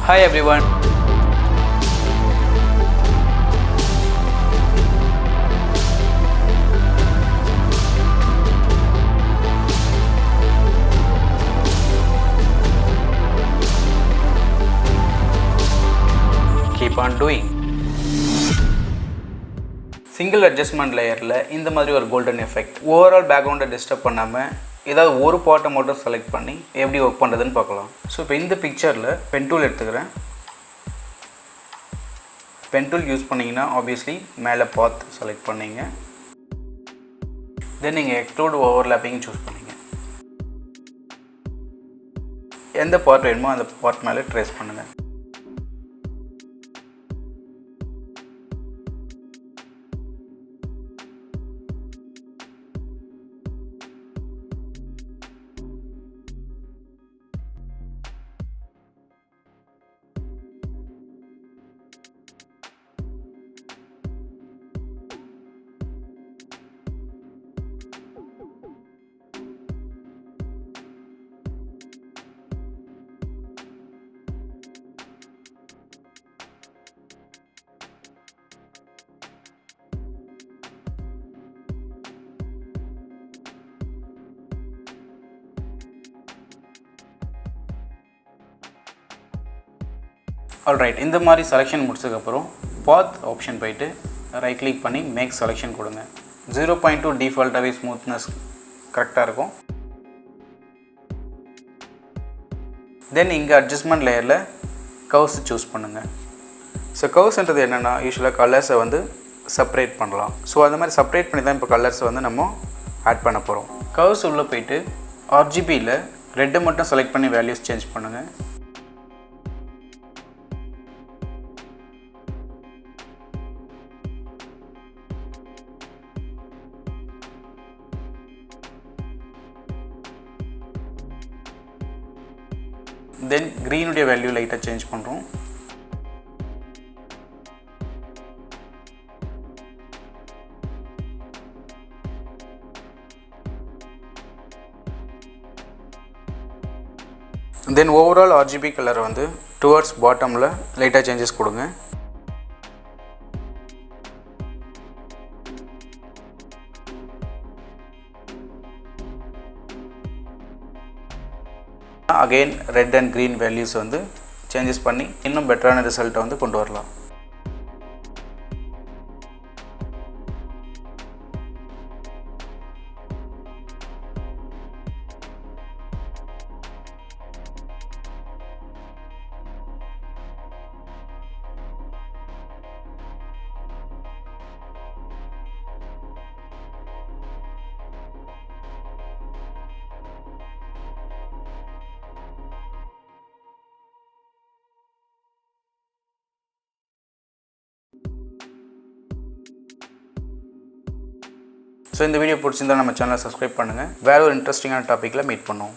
Hi everyone. Keep on doing. Single adjustment layer la இந்த மாதிரி ஒரு golden effect. Overall background disturb பண்ணாம ஏதாவது ஒரு பார்ட்டை மட்டும் செலக்ட் பண்ணி எப்படி ஒர்க் பண்ணுறதுன்னு பார்க்கலாம். ஸோ இப்போ இந்த பிக்சரில் பென் டூல் எடுத்துக்கிறேன். பென் டூல் யூஸ் பண்ணிங்கன்னா ஆப்வியஸ்லி மேலே பாத் செலக்ட் பண்ணிங்க. தென் நீங்கள் எக்ஸ்ட்ரூட் ஓவர்லேப்பிங் சூஸ் பண்ணிங்க. எந்த பார்ட் வேணுமோ அந்த பார்ட் மேலே ட்ரேஸ் பண்ணுங்கள். ஆல்ரைட், இந்த மாதிரி செலெக்ஷன் முடிச்சதுக்கப்புறம் பாத் ஆப்ஷன் போயிட்டு ரைட் கிளிக் பண்ணி மேக் செலெக்ஷன் கொடுங்க. 0.2 டிஃபால்ட்டாகவே ஸ்மூத்னஸ் கரெக்டாக இருக்கும். தென் இங்கே அட்ஜஸ்ட்மெண்ட் லேயரில் கர்வ்ஸ் சூஸ் பண்ணுங்கள். ஸோ கர்வ்ஸ்ன்றது என்னென்னா யூஸ்வலாக கலர்ஸை வந்து செப்பரேட் பண்ணலாம். ஸோ அந்த மாதிரி செப்பரேட் பண்ணி தான் இப்போ கலர்ஸை வந்து நம்ம ஆட் பண்ண போகிறோம். கர்வ்ஸ் உள்ளே போயிட்டு RGBயில் ரெட்டை மட்டும் செலக்ட் பண்ணி வேல்யூஸ் சேஞ்ச் பண்ணுங்கள். தென் க்ரீனுடைய வேல்யூ லைட்டாக சேஞ்ச் பண்ணுறோம். தென் ஓவரால் RGB கலர் வந்து டுவர்ட்ஸ் பாட்டமில் லைட்டாக சேஞ்சஸ் கொடுங்க. Again red and green values வந்து சேஞ்சஸ் பண்ணி இன்னும் பெட்டரான ரிசல்ட்டை வந்து கொண்டு வரலாம். ஸோ இந்த வீடியோ பிடிச்சிருந்தா நம்ம சேனலை சப்ஸ்கிரைப் பண்ணுங்கள். வேறு ஒரு இன்ட்ரெஸ்டிங்கான டாப்பிக்கில் மீட் பண்ணுவோம்.